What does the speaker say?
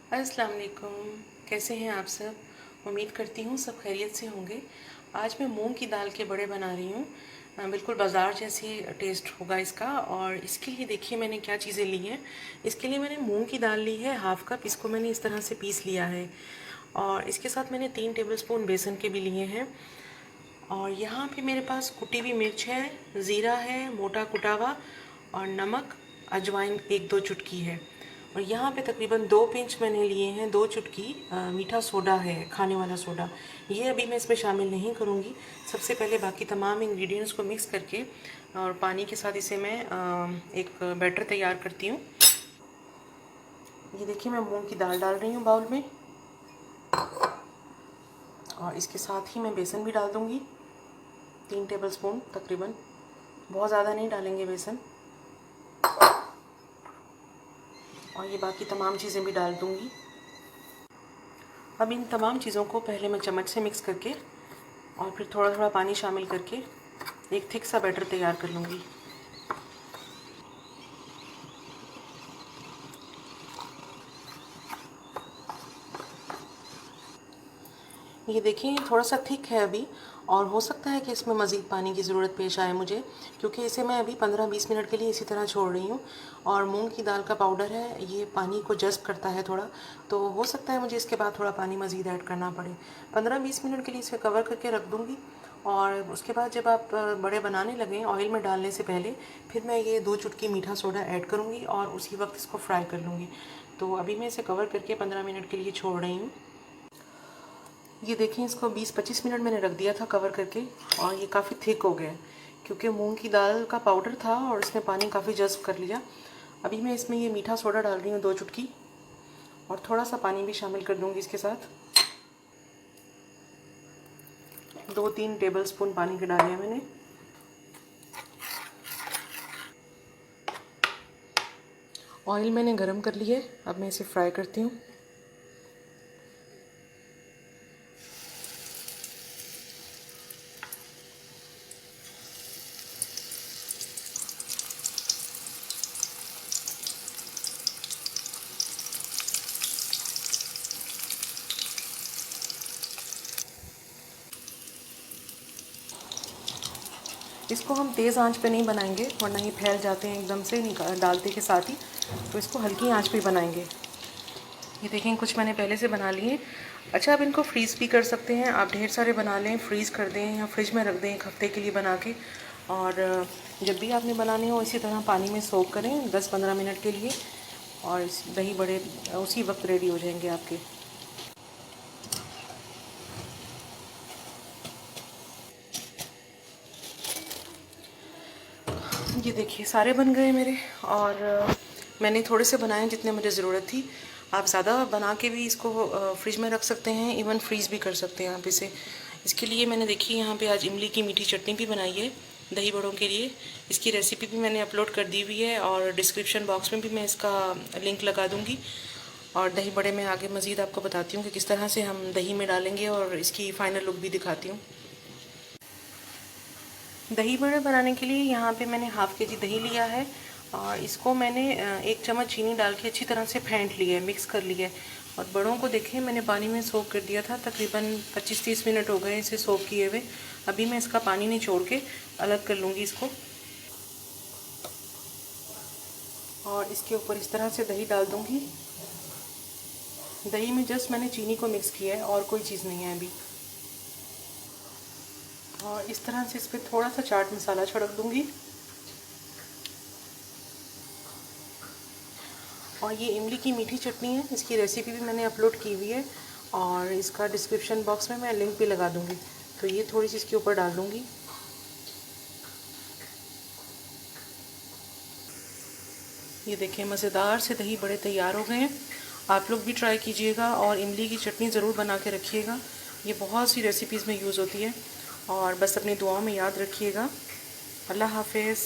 अस्सलाम वालेकुम। कैसे हैं आप सब? उम्मीद करती हूँ सब खैरियत से होंगे। आज मैं मूंग की दाल के बड़े बना रही हूँ। बिल्कुल बाज़ार जैसी टेस्ट होगा इसका। और इसके लिए देखिए मैंने क्या चीज़ें ली हैं। इसके लिए मैंने मूंग की दाल ली है हाफ़ कप, इसको मैंने इस तरह से पीस लिया है। और इसके साथ मैंने 3 टेबलस्पून बेसन के भी लिए हैं। और यहाँ पे मेरे पास कुटी हुई मिर्च है, ज़ीरा है मोटा कुटा हुआ, और नमक, अजवाइन 1-2 चुटकी है। और यहाँ पे तकरीबन 2 पिंच मैंने लिए हैं, 2 चुटकी मीठा सोडा है, खाने वाला सोडा। ये अभी मैं इसमें शामिल नहीं करूँगी। सबसे पहले बाकी तमाम इंग्रेडिएंट्स को मिक्स करके और पानी के साथ इसे मैं एक बैटर तैयार करती हूँ। ये देखिए मैं मूंग की दाल डाल रही हूँ बाउल में, और इसके साथ ही मैं बेसन भी डाल दूँगी 3 टेबलस्पून तकरीबन। बहुत ज़्यादा नहीं डालेंगे बेसन। और ये बाकी तमाम चीज़ें भी डाल दूँगी। अब इन तमाम चीज़ों को पहले मैं चम्मच से मिक्स करके और फिर थोड़ा थोड़ा पानी शामिल करके एक थिक सा बैटर तैयार कर लूँगी। ये देखिए थोड़ा सा थिक है अभी, और हो सकता है कि इसमें मज़ीद पानी की ज़रूरत पेश आए मुझे, क्योंकि इसे मैं अभी 15-20 मिनट के लिए इसी तरह छोड़ रही हूँ। और मूंग की दाल का पाउडर है, ये पानी को जज़्ब करता है थोड़ा, तो हो सकता है मुझे इसके बाद थोड़ा पानी मज़ीद ऐड करना पड़े। 15-20 मिनट के लिए इसे कवर करके रख दूँगी। और उसके बाद जब आप बड़े बनाने लगें ऑयल में डालने से पहले, फिर मैं ये 2 चुटकी मीठा सोडा ऐड करूँगी और उसी वक्त इसको फ्राई कर लूँगी। तो अभी मैं इसे कवर करके 15 मिनट के लिए छोड़ रही हूँ। ये देखें, इसको 20-25 मिनट मैंने रख दिया था कवर करके, और ये काफ़ी थिक हो गया क्योंकि मूंग की दाल का पाउडर था और इसने पानी काफ़ी जज़्ब कर लिया। अभी मैं इसमें ये मीठा सोडा डाल रही हूँ 2 चुटकी, और थोड़ा सा पानी भी शामिल कर दूँगी इसके साथ। 2-3 टेबलस्पून पानी के डाले हैं मैंने। ऑयल मैंने गरम कर लिया है, अब मैं इसे फ्राई करती हूँ। इसको हम तेज़ आंच पे नहीं बनाएंगे, वरना ये फैल जाते हैं एकदम से डालते के साथ ही, तो इसको हल्की आंच पे बनाएंगे। ये देखें कुछ मैंने पहले से बना लिए। अच्छा, आप इनको फ्रीज़ भी कर सकते हैं, आप ढेर सारे बना लें, फ्रीज़ कर दें या फ्रिज में रख दें 1 हफ़्ते के लिए बना के। और जब भी आपने बनाने हो इसी तरह पानी में सोक करें 10-15 मिनट के लिए, और इस दही बड़े उसी वक्त रेडी हो जाएंगे आपके। ये देखिए सारे बन गए मेरे, और मैंने थोड़े से बनाए जितने मुझे ज़रूरत थी। आप ज़्यादा बना के भी इसको फ्रिज में रख सकते हैं, इवन फ्रीज़ भी कर सकते हैं आप इसे। इसके लिए मैंने देखी यहाँ पे आज इमली की मीठी चटनी भी बनाई है दही बड़ों के लिए। इसकी रेसिपी भी मैंने अपलोड कर दी हुई है, और डिस्क्रिप्शन बॉक्स में भी मैं इसका लिंक लगा दूँगी। और दही बड़े में आगे मज़ीद आपको बताती हूँ कि किस तरह से हम दही में डालेंगे, और इसकी फ़ाइनल लुक भी दिखाती हूँ। दही बड़े बनाने के लिए यहाँ पे मैंने हाफ़ के जी दही लिया है, और इसको मैंने 1 चम्मच चीनी डाल के अच्छी तरह से फेंट लिया है, मिक्स कर लिया है। और बड़ों को देखें मैंने पानी में सोक कर दिया था, तकरीबन 25-30 मिनट हो गए इसे सोक किए हुए। अभी मैं इसका पानी नहीं छोड़ के अलग कर लूँगी इसको, और इसके ऊपर इस तरह से दही डाल दूँगी। दही में जस्ट मैंने चीनी को मिक्स किया है, और कोई चीज़ नहीं है अभी। और इस तरह से इस पर थोड़ा सा चाट मसाला छिड़क दूँगी। और ये इमली की मीठी चटनी है, इसकी रेसिपी भी मैंने अपलोड की हुई है, और इसका डिस्क्रिप्शन बॉक्स में मैं लिंक भी लगा दूँगी। तो ये थोड़ी सी इसके ऊपर डाल दूँगी। ये देखें मज़ेदार से दही बड़े तैयार हो गए हैं। आप लोग भी ट्राई कीजिएगा, और इमली की चटनी ज़रूर बना के रखिएगा, ये बहुत सी रेसिपीज़ में यूज़ होती है। और बस अपनी दुआओं में याद रखिएगा। अल्लाह हाफ़िज़।